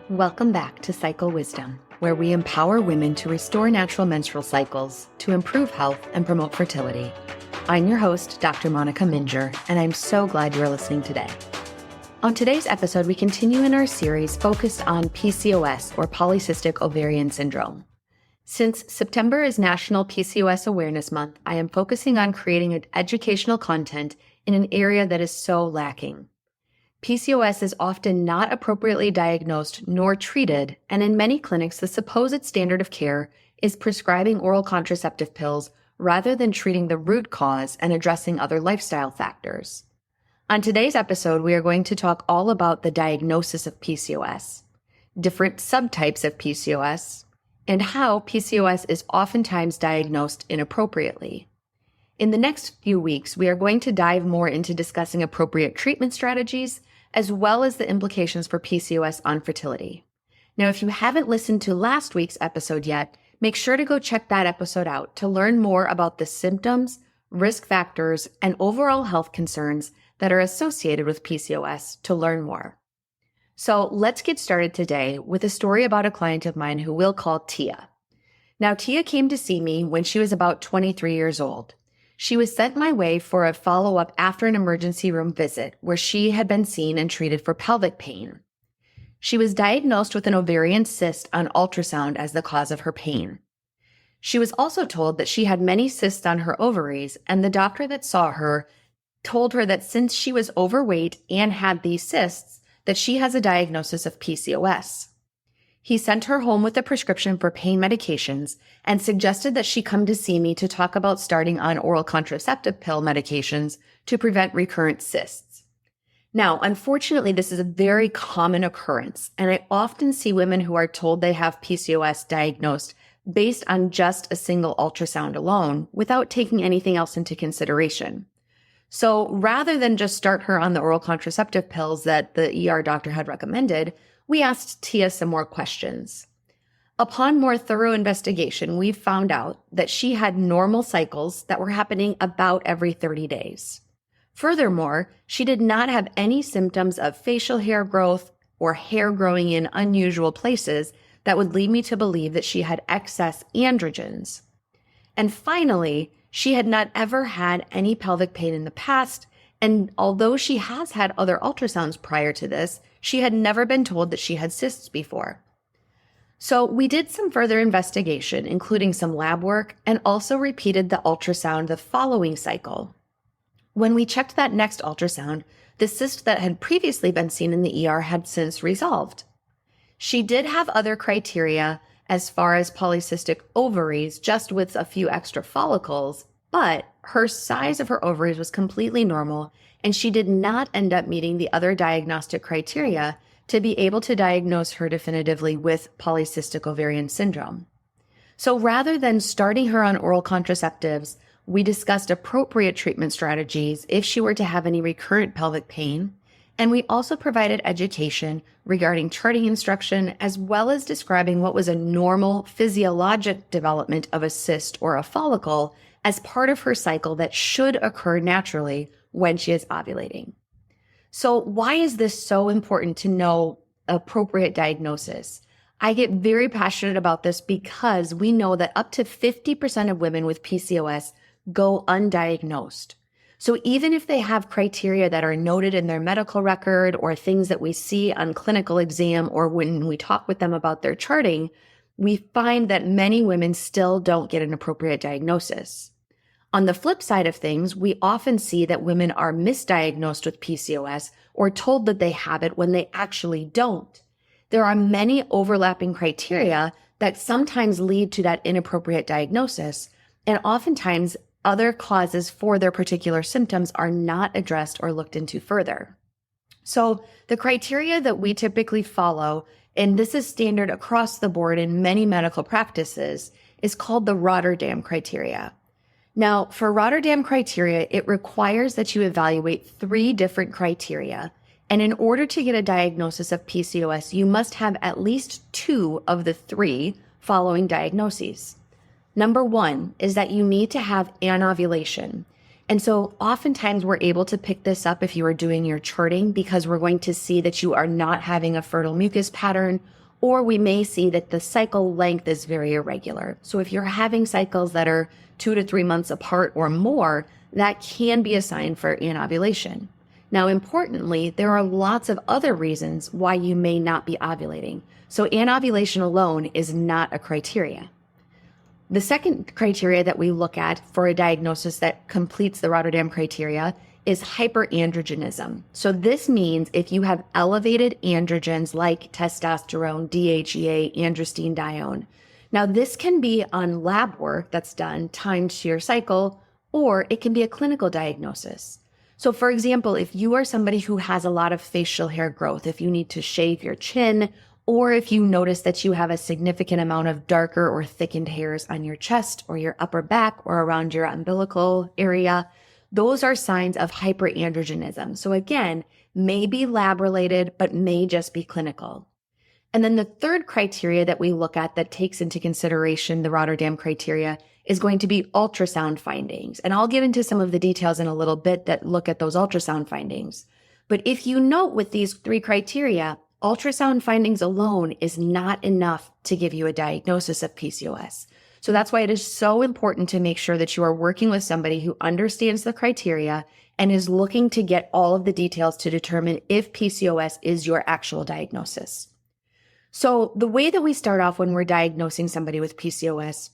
Welcome back to Cycle Wisdom, where we empower women to restore natural menstrual cycles, to improve health and promote fertility. I'm your host, Dr. Monica Minjeur, and I'm so glad you're listening today. On today's episode, we continue in our series focused on PCOS, or polycystic ovarian syndrome. Since September is National PCOS Awareness Month, I am focusing on creating educational content in an area that is so lacking. PCOS is often not appropriately diagnosed nor treated, and in many clinics, the supposed standard of care is prescribing oral contraceptive pills rather than treating the root cause and addressing other lifestyle factors. On today's episode, we are going to talk all about the diagnosis of PCOS, different subtypes of PCOS, and how PCOS is oftentimes diagnosed inappropriately. In the next few weeks, we are going to dive more into discussing appropriate treatment strategies, as well as the implications for PCOS on fertility. Now, if you haven't listened to last week's episode yet, make sure to go check that episode out to learn more about the symptoms, risk factors, and overall health concerns that are associated with PCOS to learn more. So let's get started today with a story about a client of mine who we'll call Tia. Now, Tia came to see me when she was about 23 years old. She was sent my way for a follow-up after an emergency room visit where she had been seen and treated for pelvic pain. She was diagnosed with an ovarian cyst on ultrasound as the cause of her pain. She was also told that she had many cysts on her ovaries, and the doctor that saw her told her that since she was overweight and had these cysts, that she has a diagnosis of PCOS. He sent her home with a prescription for pain medications and suggested that she come to see me to talk about starting on oral contraceptive pill medications to prevent recurrent cysts. Now, unfortunately, this is a very common occurrence, and I often see women who are told they have PCOS diagnosed based on just a single ultrasound alone without taking anything else into consideration. So rather than just start her on the oral contraceptive pills that the ER doctor had recommended, we asked Tia some more questions. Upon more thorough investigation, we found out that she had normal cycles that were happening about every 30 days. Furthermore, she did not have any symptoms of facial hair growth or hair growing in unusual places that would lead me to believe that she had excess androgens. And finally, she had not ever had any pelvic pain in the past, and although she has had other ultrasounds prior to this, she had never been told that she had cysts before. So we did some further investigation, including some lab work, and also repeated the ultrasound the following cycle. When we checked that next ultrasound, the cyst that had previously been seen in the ER had since resolved. She did have other criteria as far as polycystic ovaries, just with a few extra follicles, but her size of her ovaries was completely normal, and she did not end up meeting the other diagnostic criteria to be able to diagnose her definitively with polycystic ovarian syndrome. So rather than starting her on oral contraceptives, we discussed appropriate treatment strategies if she were to have any recurrent pelvic pain, and we also provided education regarding charting instruction, as well as describing what was a normal physiologic development of a cyst or a follicle as part of her cycle that should occur naturally when she is ovulating. So why is this so important to know appropriate diagnosis? I get very passionate about this because we know that up to 50% of women with PCOS go undiagnosed. So even if they have criteria that are noted in their medical record or things that we see on clinical exam or when we talk with them about their charting, we find that many women still don't get an appropriate diagnosis. On the flip side of things, we often see that women are misdiagnosed with PCOS or told that they have it when they actually don't. There are many overlapping criteria that sometimes lead to that inappropriate diagnosis, and oftentimes other causes for their particular symptoms are not addressed or looked into further. So the criteria that we typically follow, and this is standard across the board in many medical practices, is called the Rotterdam criteria. Now, for Rotterdam criteria, it requires that you evaluate 3 different criteria. And in order to get a diagnosis of PCOS, you must have at least 2 of the 3 following diagnoses. Number 1 is that you need to have anovulation. And so oftentimes we're able to pick this up if you are doing your charting because we're going to see that you are not having a fertile mucus pattern Or we may see that the cycle length is very irregular. So if you're having cycles that are 2 to 3 months apart or more, that can be a sign for anovulation. Now, importantly, there are lots of other reasons why you may not be ovulating. So anovulation alone is not a criteria. The second criteria that we look at for a diagnosis that completes the Rotterdam criteria is hyperandrogenism. So this means if you have elevated androgens like testosterone, DHEA, androstenedione. Now, this can be on lab work that's done timed to your cycle, or it can be a clinical diagnosis. So for example, if you are somebody who has a lot of facial hair growth, if you need to shave your chin, or if you notice that you have a significant amount of darker or thickened hairs on your chest or your upper back or around your umbilical area, those are signs of hyperandrogenism. So again, may be lab related, but may just be clinical. And then the third criteria that we look at that takes into consideration the Rotterdam criteria is going to be ultrasound findings. And I'll get into some of the details in a little bit that look at those ultrasound findings. But if you note with these three criteria, ultrasound findings alone is not enough to give you a diagnosis of PCOS. So that's why it is so important to make sure that you are working with somebody who understands the criteria and is looking to get all of the details to determine if PCOS is your actual diagnosis. So the way that we start off when we're diagnosing somebody with PCOS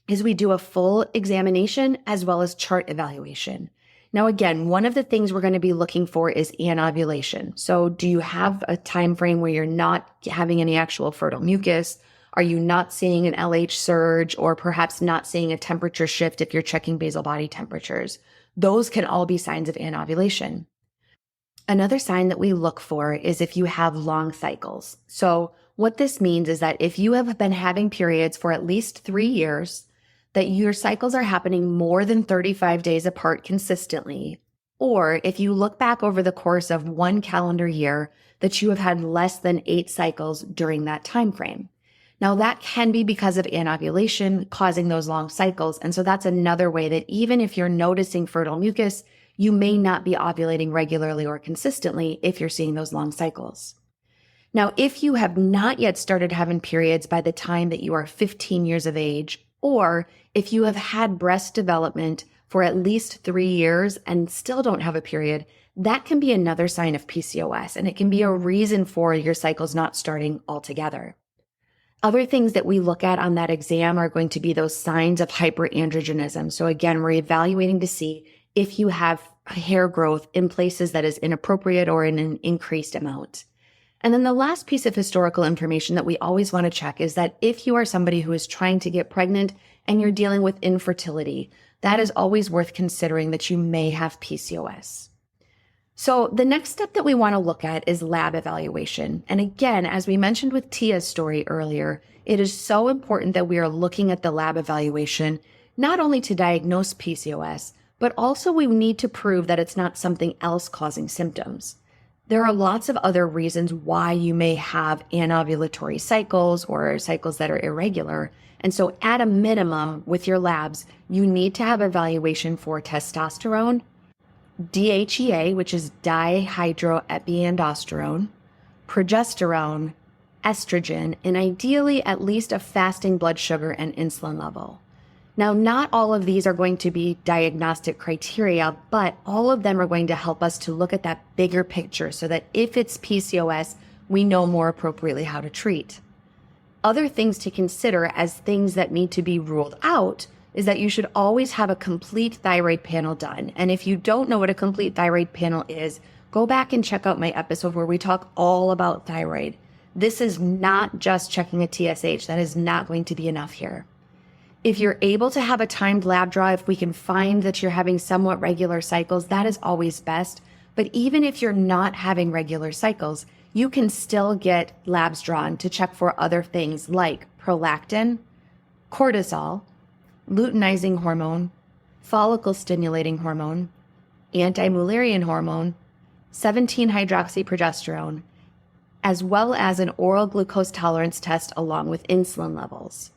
is we do a full examination as well as chart evaluation. Now, again, one of the things we're going to be looking for is anovulation. So do you have a time frame where you're not having any actual fertile mucus? Are you not seeing an LH surge, or perhaps not seeing a temperature shift if you're checking basal body temperatures? Those can all be signs of anovulation. Another sign that we look for is if you have long cycles. So what this means is that if you have been having periods for at least 3 years, that your cycles are happening more than 35 days apart consistently, or if you look back over the course of 1 calendar year, that you have had less than 8 cycles during that time frame. Now, that can be because of anovulation causing those long cycles. And so that's another way that even if you're noticing fertile mucus, you may not be ovulating regularly or consistently if you're seeing those long cycles. Now, if you have not yet started having periods by the time that you are 15 years of age, or if you have had breast development for at least 3 years and still don't have a period, that can be another sign of PCOS, and it can be a reason for your cycles not starting altogether. Other things that we look at on that exam are going to be those signs of hyperandrogenism. So again, we're evaluating to see if you have hair growth in places that is inappropriate or in an increased amount. And then the last piece of historical information that we always want to check is that if you are somebody who is trying to get pregnant and you're dealing with infertility, that is always worth considering that you may have PCOS. So the next step that we want to look at is lab evaluation. And again, as we mentioned with Tia's story earlier, it is so important that we are looking at the lab evaluation, not only to diagnose PCOS, but also we need to prove that it's not something else causing symptoms. There are lots of other reasons why you may have anovulatory cycles or cycles that are irregular. And so at a minimum with your labs, you need to have evaluation for testosterone, DHEA, which is dihydroepiandrosterone, progesterone, estrogen, and ideally at least a fasting blood sugar and insulin level. Now, not all of these are going to be diagnostic criteria, but all of them are going to help us to look at that bigger picture so that if it's PCOS, we know more appropriately how to treat. Other things to consider as things that need to be ruled out is that you should always have a complete thyroid panel done. And if you don't know what a complete thyroid panel is, go back and check out my episode where we talk all about thyroid. This is not just checking a TSH. That is not going to be enough here. If you're able to have a timed lab draw, if we can find that you're having somewhat regular cycles, that is always best. But even if you're not having regular cycles, you can still get labs drawn to check for other things like prolactin, cortisol, luteinizing hormone, follicle stimulating hormone, anti-Mullerian hormone, 17-hydroxyprogesterone, as well as an oral glucose tolerance test along with insulin levels.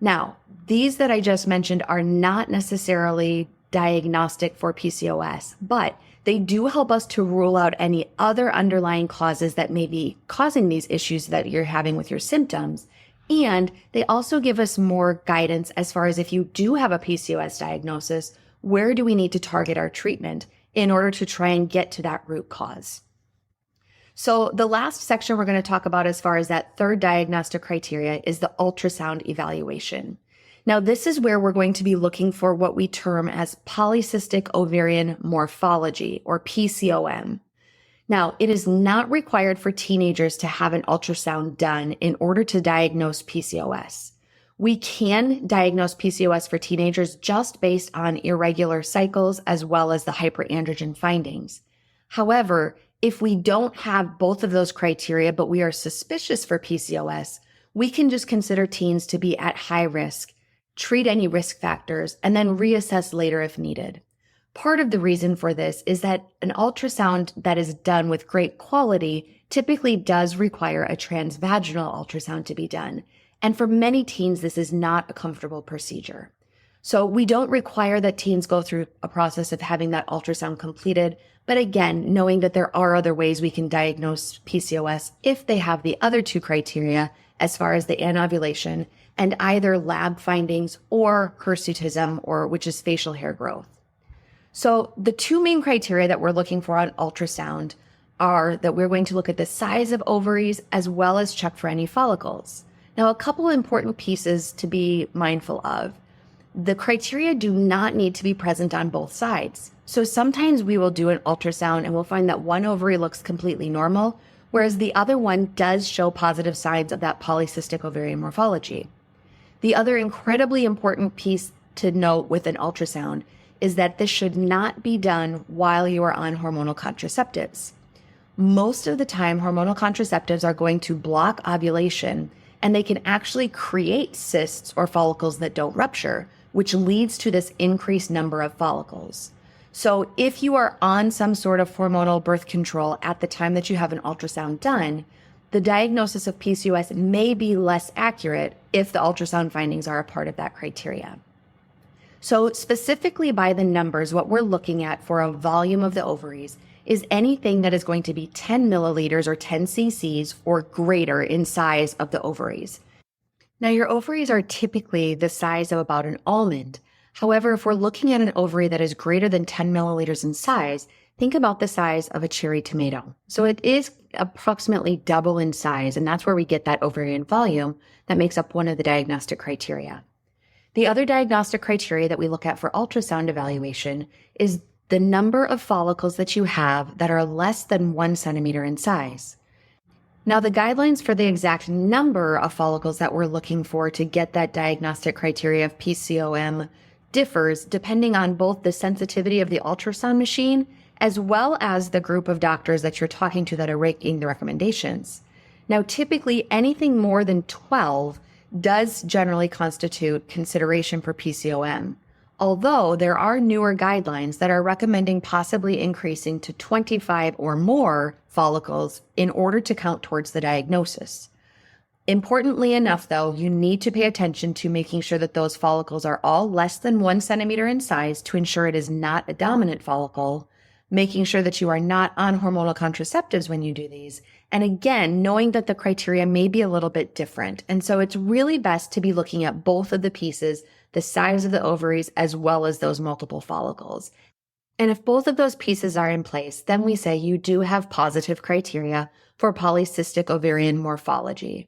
Now, these that I just mentioned are not necessarily diagnostic for PCOS, but They do help us to rule out any other underlying causes that may be causing these issues that you're having with your symptoms. And they also give us more guidance as far as if you do have a PCOS diagnosis, where do we need to target our treatment in order to try and get to that root cause? So the last section we're going to talk about as far as that third diagnostic criteria is the ultrasound evaluation. Now, this is where we're going to be looking for what we term as polycystic ovarian morphology, or PCOM. Now, it is not required for teenagers to have an ultrasound done in order to diagnose PCOS. We can diagnose PCOS for teenagers just based on irregular cycles as well as the hyperandrogen findings. However, if we don't have both of those criteria, but we are suspicious for PCOS, we can just consider teens to be at high risk, treat any risk factors, and then reassess later if needed. Part of the reason for this is that an ultrasound that is done with great quality typically does require a transvaginal ultrasound to be done. And for many teens, this is not a comfortable procedure. So we don't require that teens go through a process of having that ultrasound completed. But again, knowing that there are other ways we can diagnose PCOS if they have the other two criteria as far as the anovulation and either lab findings or hirsutism, or which is facial hair growth. So the two main criteria that we're looking for on ultrasound are that we're going to look at the size of ovaries as well as check for any follicles. Now, a couple important pieces to be mindful of. The criteria do not need to be present on both sides. So sometimes we will do an ultrasound and we'll find that one ovary looks completely normal, whereas the other one does show positive signs of that polycystic ovarian morphology. The other incredibly important piece to note with an ultrasound is that this should not be done while you are on hormonal contraceptives. Most of the time, hormonal contraceptives are going to block ovulation, and they can actually create cysts or follicles that don't rupture, which leads to this increased number of follicles. So if you are on some sort of hormonal birth control at the time that you have an ultrasound done, the diagnosis of PCOS may be less accurate if the ultrasound findings are a part of that criteria. So specifically by the numbers, what we're looking at for a volume of the ovaries is anything that is going to be 10 milliliters or 10 cc's or greater in size of the ovaries. Now, your ovaries are typically the size of about an almond. However, if we're looking at an ovary that is greater than 10 milliliters in size, think about the size of a cherry tomato. So it is approximately double in size, and that's where we get that ovarian volume that makes up one of the diagnostic criteria. The other diagnostic criteria that we look at for ultrasound evaluation is the number of follicles that you have that are less than 1 centimeter in size. Now, the guidelines for the exact number of follicles that we're looking for to get that diagnostic criteria of PCOM differs depending on both the sensitivity of the ultrasound machine as well as the group of doctors that you're talking to that are making the recommendations. Now, typically anything more than 12 does generally constitute consideration for PCOM, although there are newer guidelines that are recommending possibly increasing to 25 or more follicles in order to count towards the diagnosis. Importantly enough, though, you need to pay attention to making sure that those follicles are all less than 1 centimeter in size to ensure it is not a dominant follicle, making sure that you are not on hormonal contraceptives when you do these, and again, knowing that the criteria may be a little bit different. And so it's really best to be looking at both of the pieces, the size of the ovaries as well as those multiple follicles. And if both of those pieces are in place, then we say you do have positive criteria for polycystic ovarian morphology.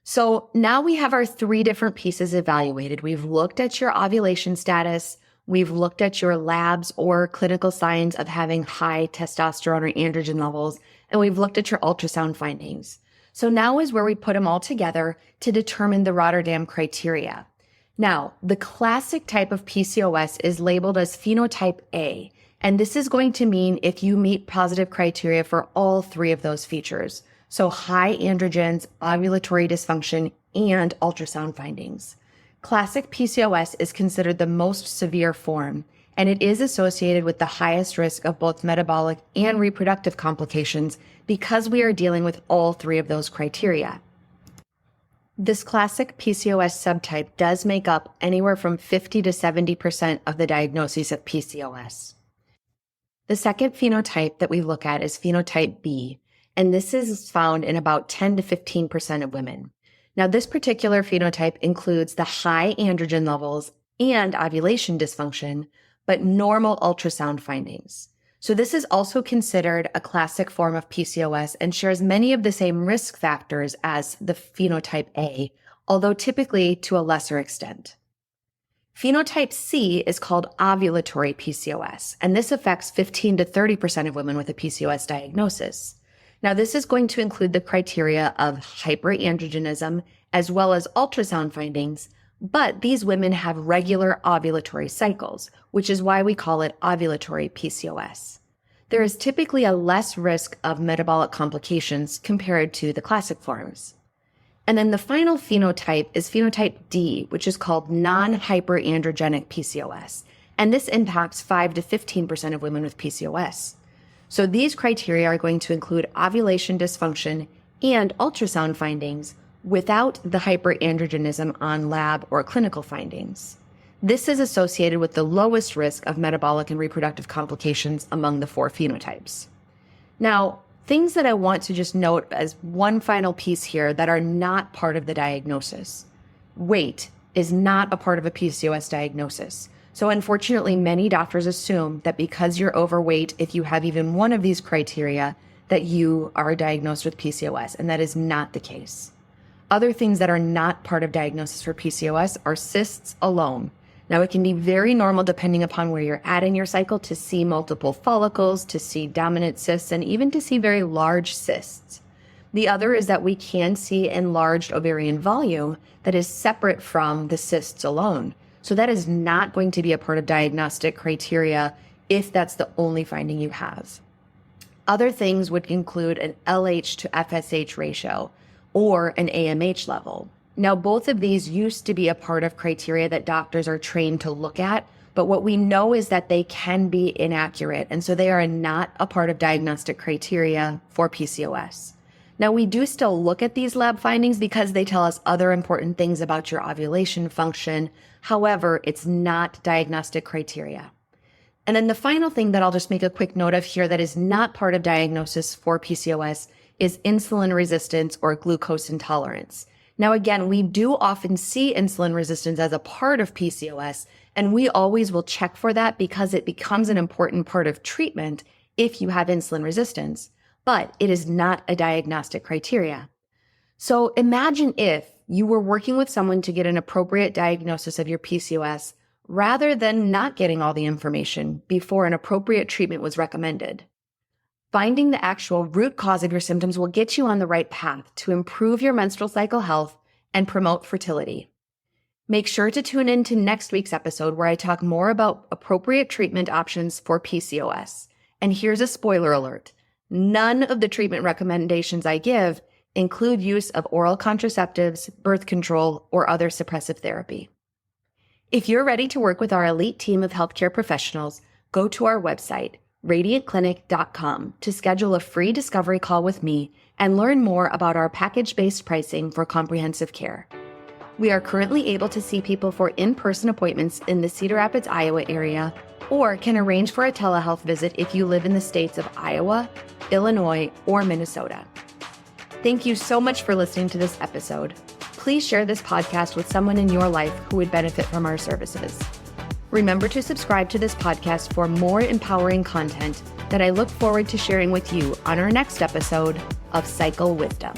So now we have our 3 different pieces evaluated. We've looked at your ovulation status, we've looked at your labs or clinical signs of having high testosterone or androgen levels, and we've looked at your ultrasound findings. So now is where we put them all together to determine the Rotterdam criteria. Now, the classic type of PCOS is labeled as phenotype A, and this is going to mean if you meet positive criteria for all 3 of those features. So high androgens, ovulatory dysfunction, and ultrasound findings. Classic PCOS is considered the most severe form, and it is associated with the highest risk of both metabolic and reproductive complications because we are dealing with all 3 of those criteria. This classic PCOS subtype does make up anywhere from 50 to 70% of the diagnoses of PCOS. The second phenotype that we look at is phenotype B, and this is found in about 10 to 15% of women. Now, this particular phenotype includes the high androgen levels and ovulation dysfunction, but normal ultrasound findings. So this is also considered a classic form of PCOS and shares many of the same risk factors as the phenotype A, although typically to a lesser extent. Phenotype C is called ovulatory PCOS, and this affects 15 to 30% of women with a PCOS diagnosis. Now, this is going to include the criteria of hyperandrogenism as well as ultrasound findings, but these women have regular ovulatory cycles, which is why we call it ovulatory PCOS. There is typically a less risk of metabolic complications compared to the classic forms. And then the final phenotype is phenotype D, which is called non-hyperandrogenic PCOS, and this impacts 5 to 15% of women with PCOS. So these criteria are going to include ovulation dysfunction and ultrasound findings without the hyperandrogenism on lab or clinical findings. This is associated with the lowest risk of metabolic and reproductive complications among the 4 phenotypes. Now, things that I want to just note as one final piece here that are not part of the diagnosis. Weight is not a part of a PCOS diagnosis. So unfortunately, many doctors assume that because you're overweight, if you have even one of these criteria, that you are diagnosed with PCOS, and that is not the case. Other things that are not part of diagnosis for PCOS are cysts alone. Now, it can be very normal depending upon where you're at in your cycle to see multiple follicles, to see dominant cysts, and even to see very large cysts. The other is that we can see enlarged ovarian volume that is separate from the cysts alone. So that is not going to be a part of diagnostic criteria if that's the only finding you have. Other things would include an LH to FSH ratio or an AMH level. Now, both of these used to be a part of criteria that doctors are trained to look at, but what we know is that they can be inaccurate, and so they are not a part of diagnostic criteria for PCOS. Now, we do still look at these lab findings because they tell us other important things about your ovulation function. However, it's not diagnostic criteria. And then the final thing that I'll just make a quick note of here that is not part of diagnosis for PCOS is insulin resistance or glucose intolerance. Now, again, we do often see insulin resistance as a part of PCOS, and we always will check for that because it becomes an important part of treatment if you have insulin resistance, but it is not a diagnostic criteria. So imagine if you were working with someone to get an appropriate diagnosis of your PCOS rather than not getting all the information before an appropriate treatment was recommended. Finding the actual root cause of your symptoms will get you on the right path to improve your menstrual cycle health and promote fertility. Make sure to tune in to next week's episode where I talk more about appropriate treatment options for PCOS. And here's a spoiler alert. None of the treatment recommendations I give include use of oral contraceptives, birth control, or other suppressive therapy. If you're ready to work with our elite team of healthcare professionals, go to our website, radiantclinic.com, to schedule a free discovery call with me and learn more about our package-based pricing for comprehensive care. We are currently able to see people for in-person appointments in the Cedar Rapids, Iowa area, or can arrange for a telehealth visit if you live in the states of Iowa, Illinois, or Minnesota. Thank you so much for listening to this episode. Please share this podcast with someone in your life who would benefit from our services. Remember to subscribe to this podcast for more empowering content that I look forward to sharing with you on our next episode of Cycle Wisdom.